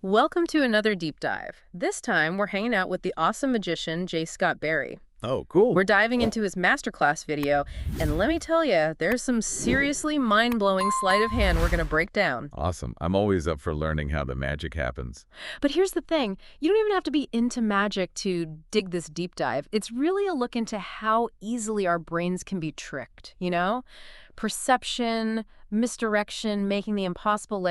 Welcome to another deep dive. This time, we're hanging out with the awesome magician J. Scott Barry. Oh, cool. We're diving into his masterclass video, and let me tell you, there's some seriously mind-blowing sleight of hand we're going to break down. Awesome. I'm always up for learning how the magic happens. But here's the thing, you don't even have to be into magic to dig this deep dive. It's really a look into how easily our brains can be tricked, you know? Perception, misdirection, making the impossible,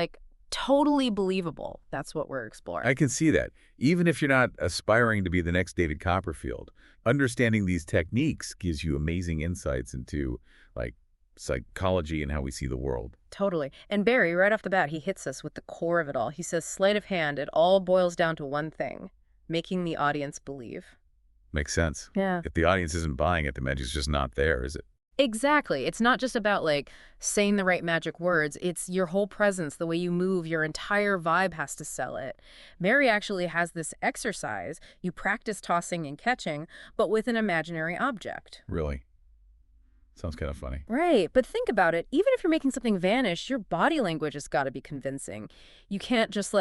totally believable. That's what we're exploring. I can see that. Even if you're not aspiring to be the next David Copperfield, understanding these techniques gives you amazing insights into, like, psychology and how we see the world. Totally. And Barry, right off the bat, he hits us with the core of it all. He says, sleight of hand, it all boils down to one thing, making the audience believe. Makes sense. Yeah. If the audience isn't buying it, the magic's just not there, is it? Exactly. It's not just about, saying the right magic words. It's your whole presence, the way you move, your entire vibe has to sell it. Mary actually has this exercise. You practice tossing and catching, but with an imaginary object. Really? Sounds kind of funny. Right, but think about it. Even if you're making something vanish, your body language has got to be convincing. You can't just,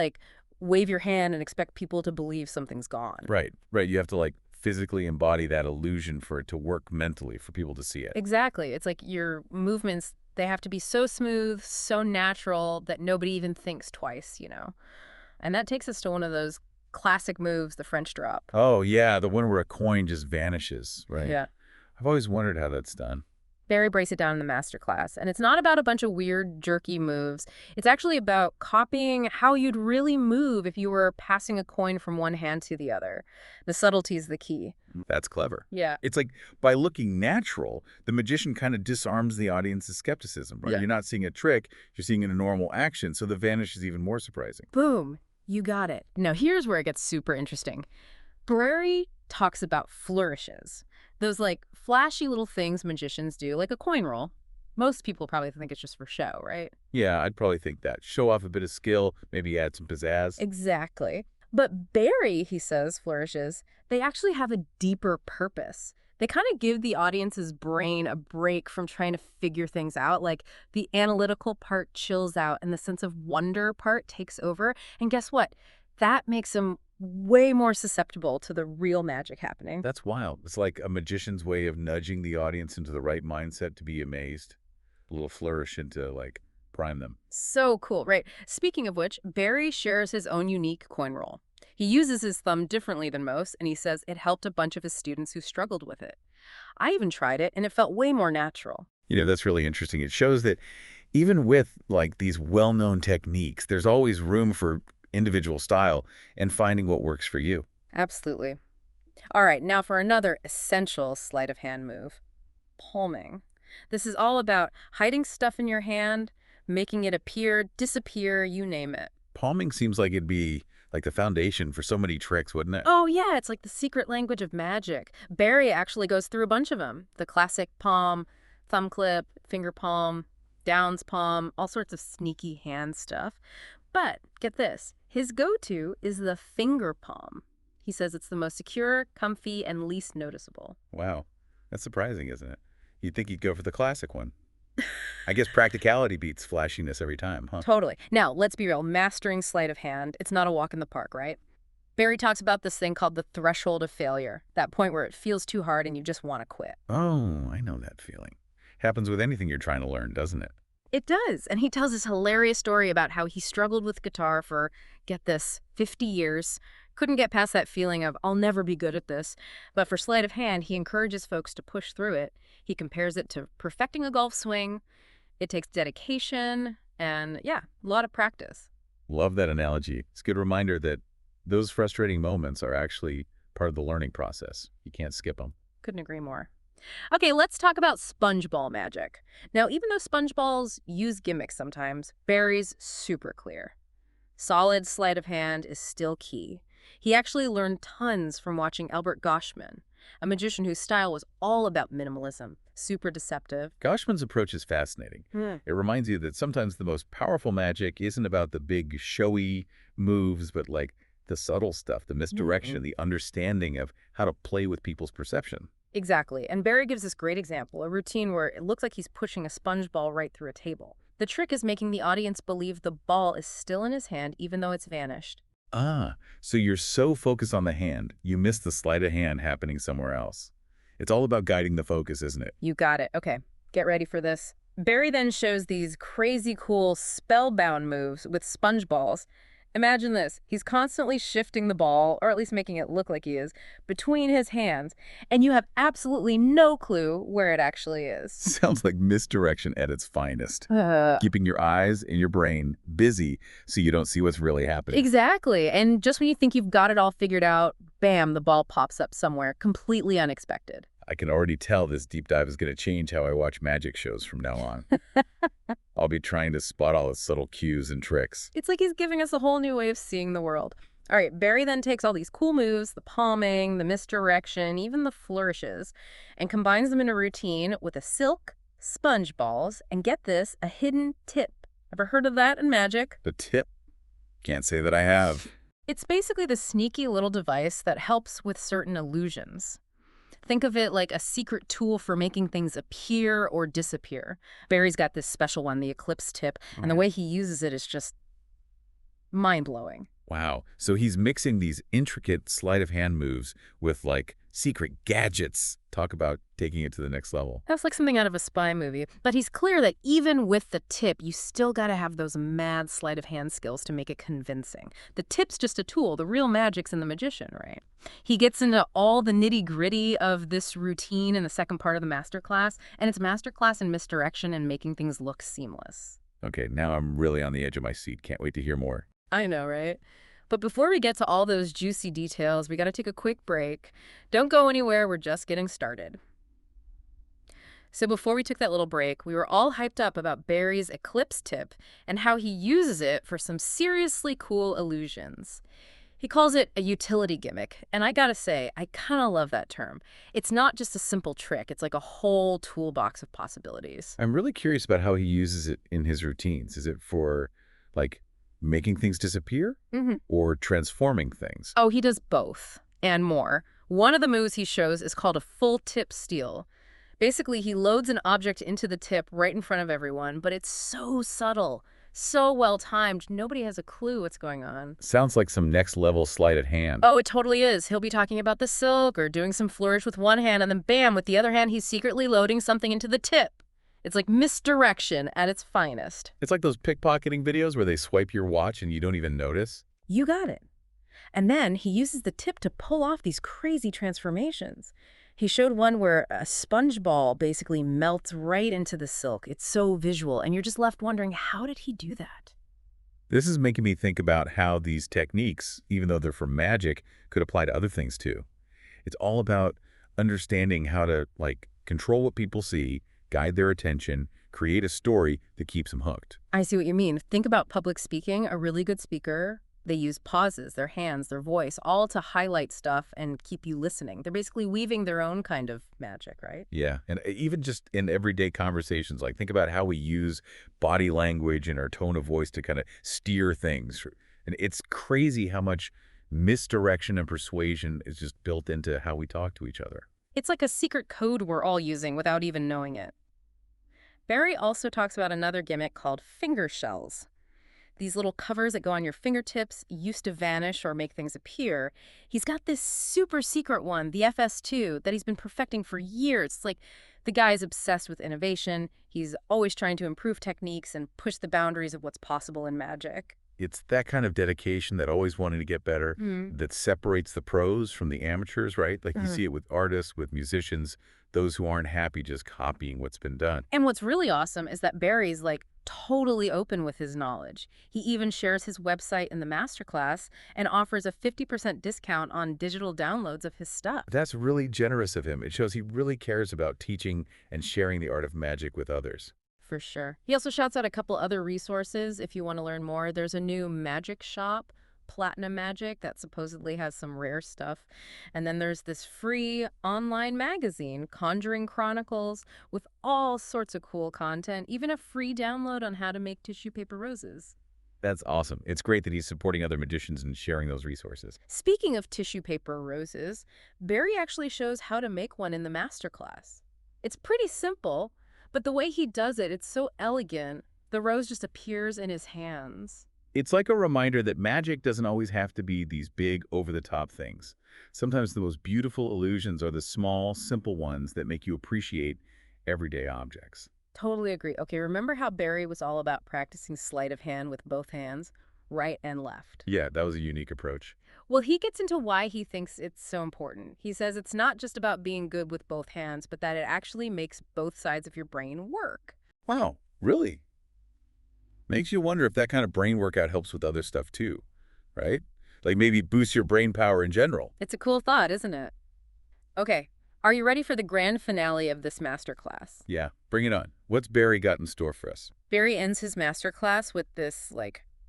wave your hand and expect people to believe something's gone. Right, right. You have to, physically embody that illusion for it to work mentally, for people to see it. Exactly. It's like your movements, they have to be so smooth, so natural that nobody even thinks twice. And that takes us to one of those classic moves, the French drop. Oh, yeah, the one where a coin just vanishes, right? Yeah. I've always wondered how that's done. Barry breaks it down in the master class. And it's not about a bunch of weird, jerky moves. It's actually about copying how you'd really move if you were passing a coin from one hand to the other. The subtlety is the key. That's clever. Yeah. It's like by looking natural, the magician kind of disarms the audience's skepticism, right? Yeah. You're not seeing a trick, you're seeing a normal action, so the vanish is even more surprising. Boom. You got it. Now, here's where it gets super interesting. Barry talks about flourishes. Those, flashy little things magicians do, like a coin roll. Most people probably think it's just for show, right? Yeah, I'd probably think that. Show off a bit of skill, maybe add some pizzazz. Exactly. But Barry, he says, flourishes, they actually have a deeper purpose. They kind of give the audience's brain a break from trying to figure things out. Like, the analytical part chills out and the sense of wonder part takes over. And guess what? That makes them way more susceptible to the real magic happening. That's wild. It's like a magician's way of nudging the audience into the right mindset to be amazed. A little flourish into, prime them. So cool, right? Speaking of which, Barry shares his own unique coin roll. He uses his thumb differently than most, and he says it helped a bunch of his students who struggled with it. I even tried it, and it felt way more natural. That's really interesting. It shows that even with, these well-known techniques, there's always room for individual style and finding what works for you. Absolutely. All right, now for another essential sleight of hand move, palming. This is all about hiding stuff in your hand, making it appear, disappear, you name it. Palming seems like it'd be like the foundation for so many tricks, wouldn't it? Oh, yeah, it's like the secret language of magic. Barry actually goes through a bunch of them. The classic palm, thumb clip, finger palm, Downs palm, all sorts of sneaky hand stuff. But get this, his go-to is the finger palm. He says it's the most secure, comfy, and least noticeable. Wow. That's surprising, isn't it? You'd think he'd go for the classic one. I guess practicality beats flashiness every time, huh? Totally. Now, let's be real. Mastering sleight of hand, it's not a walk in the park, right? Barry talks about this thing called the threshold of failure, that point where it feels too hard and you just want to quit. Oh, I know that feeling. Happens with anything you're trying to learn, doesn't it? It does. And he tells this hilarious story about how he struggled with guitar for, get this, 50 years. Couldn't get past that feeling of, I'll never be good at this. But for sleight of hand, he encourages folks to push through it. He compares it to perfecting a golf swing. It takes dedication and, yeah, a lot of practice. Love that analogy. It's a good reminder that those frustrating moments are actually part of the learning process. You can't skip them. Couldn't agree more. Okay, let's talk about sponge ball magic. Now, even though sponge balls use gimmicks sometimes, Barry's super clear. Solid sleight of hand is still key. He actually learned tons from watching Albert Goshman, a magician whose style was all about minimalism, super deceptive. Goshman's approach is fascinating. It reminds you that sometimes the most powerful magic isn't about the big, showy moves, but the subtle stuff, the misdirection, the understanding of how to play with people's perception. Exactly. And Barry gives this great example, a routine where it looks like he's pushing a sponge ball right through a table. The trick is making the audience believe the ball is still in his hand even though it's vanished. Ah, so you're so focused on the hand, you miss the sleight of hand happening somewhere else. It's all about guiding the focus, isn't it? You got it. Okay, get ready for this. Barry then shows these crazy cool spellbound moves with sponge balls. Imagine this. He's constantly shifting the ball, or at least making it look like he is, between his hands, and you have absolutely no clue where it actually is. Sounds like misdirection at its finest. Keeping your eyes and your brain busy so you don't see what's really happening. Exactly. And just when you think you've got it all figured out, bam, the ball pops up somewhere, completely unexpected. I can already tell this deep dive is going to change how I watch magic shows from now on. I'll be trying to spot all the subtle cues and tricks. It's like he's giving us a whole new way of seeing the world. All right, Barry then takes all these cool moves, the palming, the misdirection, even the flourishes, and combines them in a routine with a silk, sponge balls, and get this, a hidden tip. Ever heard of that in magic? The tip? Can't say that I have. It's basically the sneaky little device that helps with certain illusions. Think of it like a secret tool for making things appear or disappear. Barry's got this special one, the eclipse tip, and the way he uses it is just mind-blowing. Wow. So he's mixing these intricate sleight of hand moves with like secret gadgets. Talk about taking it to the next level. That's like something out of a spy movie. But he's clear that even with the tip, you still gotta have those mad sleight of hand skills to make it convincing. The tip's just a tool. The real magic's in the magician, right? He gets into all the nitty-gritty of this routine in the second part of the masterclass, and it's masterclass in misdirection and making things look seamless. Okay, now I'm really on the edge of my seat. Can't wait to hear more. I know, right? But before we get to all those juicy details, we got to take a quick break. Don't go anywhere, we're just getting started. So before we took that little break, we were all hyped up about Barry's eclipse tip and how he uses it for some seriously cool illusions. He calls it a utility gimmick, and I gotta say, I kind of love that term. It's not just a simple trick, it's like a whole toolbox of possibilities. I'm really curious about how he uses it in his routines. Is it for, like, making things disappear or transforming things? Oh, he does both and more. One of the moves he shows is called a full tip steal. Basically, he loads an object into the tip right in front of everyone, but it's so subtle, so well timed, nobody has a clue what's going on. Sounds like some next level sleight of hand. Oh, it totally is. He'll be talking about the silk or doing some flourish with one hand, and then bam, with the other hand, he's secretly loading something into the tip. It's like misdirection at its finest. It's like those pickpocketing videos where they swipe your watch and you don't even notice. You got it. And then he uses the tip to pull off these crazy transformations. He showed one where a sponge ball basically melts right into the silk. It's so visual, and you're just left wondering, how did he do that? This is making me think about how these techniques, even though they're for magic, could apply to other things too. It's all about understanding how to, like, control what people see, guide their attention, create a story that keeps them hooked. I see what you mean. Think about public speaking. A really good speaker, they use pauses, their hands, their voice, all to highlight stuff and keep you listening. They're basically weaving their own kind of magic, right? Yeah, and even just in everyday conversations, like think about how we use body language and our tone of voice to kind of steer things. And it's crazy how much misdirection and persuasion is just built into how we talk to each other. It's like a secret code we're all using without even knowing it. Barry also talks about another gimmick called finger shells. These little covers that go on your fingertips used to vanish or make things appear. He's got this super secret one, the FS2, that he's been perfecting for years. It's like the guy is obsessed with innovation. He's always trying to improve techniques and push the boundaries of what's possible in magic. It's that kind of dedication, that always wanting to get better, that separates the pros from the amateurs, right? Like you see it with artists, with musicians, those who aren't happy just copying what's been done. And what's really awesome is that Barry's like totally open with his knowledge. He even shares his website in the masterclass and offers a 50% discount on digital downloads of his stuff. That's really generous of him. It shows he really cares about teaching and sharing the art of magic with others. For sure. He also shouts out a couple other resources if you want to learn more. There's a new magic shop, Platinum Magic, that supposedly has some rare stuff. And then there's this free online magazine, Conjuring Chronicles, with all sorts of cool content, even a free download on how to make tissue paper roses. That's awesome. It's great that he's supporting other magicians and sharing those resources. Speaking of tissue paper roses, Barry actually shows how to make one in the masterclass. It's pretty simple, but the way he does it, it's so elegant. The rose just appears in his hands. It's like a reminder that magic doesn't always have to be these big, over-the-top things. Sometimes the most beautiful illusions are the small, simple ones that make you appreciate everyday objects. Totally agree. Okay, remember how Barry was all about practicing sleight of hand with both hands, right and left? Yeah, that was a unique approach. Well, he gets into why he thinks it's so important. He says it's not just about being good with both hands, but that it actually makes both sides of your brain work. Wow, really? Makes you wonder if that kind of brain workout helps with other stuff too, right? Like maybe boosts your brain power in general. It's a cool thought, isn't it? Okay, are you ready for the grand finale of this masterclass? Yeah, bring it on. What's Barry got in store for us? Barry ends his masterclass with this,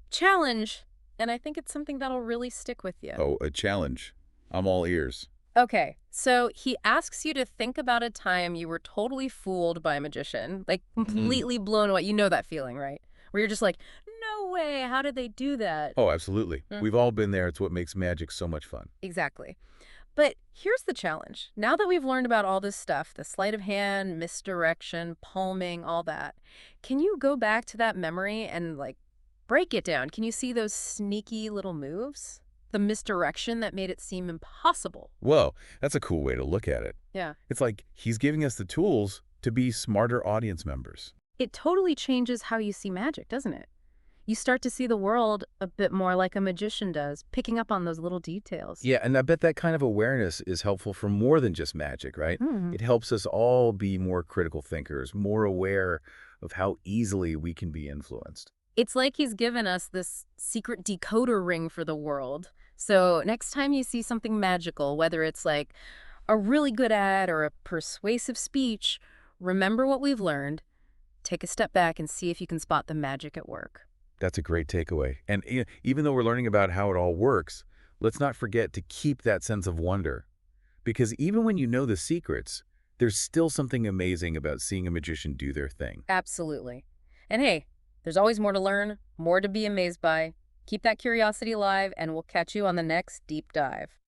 challenge, and I think it's something that'll really stick with you. Oh, a challenge. I'm all ears. Okay, so he asks you to think about a time you were totally fooled by a magician, like completely blown away. You know that feeling, right? Where you're just like, no way, how did they do that? Oh, absolutely. Mm. We've all been there. It's what makes magic so much fun. Exactly. But here's the challenge. Now that we've learned about all this stuff, the sleight of hand, misdirection, palming, all that, can you go back to that memory and, break it down? Can you see those sneaky little moves? The misdirection that made it seem impossible. Whoa, that's a cool way to look at it. Yeah. It's like he's giving us the tools to be smarter audience members. It totally changes how you see magic, doesn't it? You start to see the world a bit more like a magician does, picking up on those little details. Yeah, and I bet that kind of awareness is helpful for more than just magic, right? Mhm. It helps us all be more critical thinkers, more aware of how easily we can be influenced. It's like he's given us this secret decoder ring for the world. So next time you see something magical, whether it's like a really good ad or a persuasive speech, remember what we've learned, take a step back and see if you can spot the magic at work. That's a great takeaway. And even though we're learning about how it all works, let's not forget to keep that sense of wonder. Because even when you know the secrets, there's still something amazing about seeing a magician do their thing. Absolutely. And hey, there's always more to learn, more to be amazed by. Keep that curiosity alive, and we'll catch you on the next deep dive.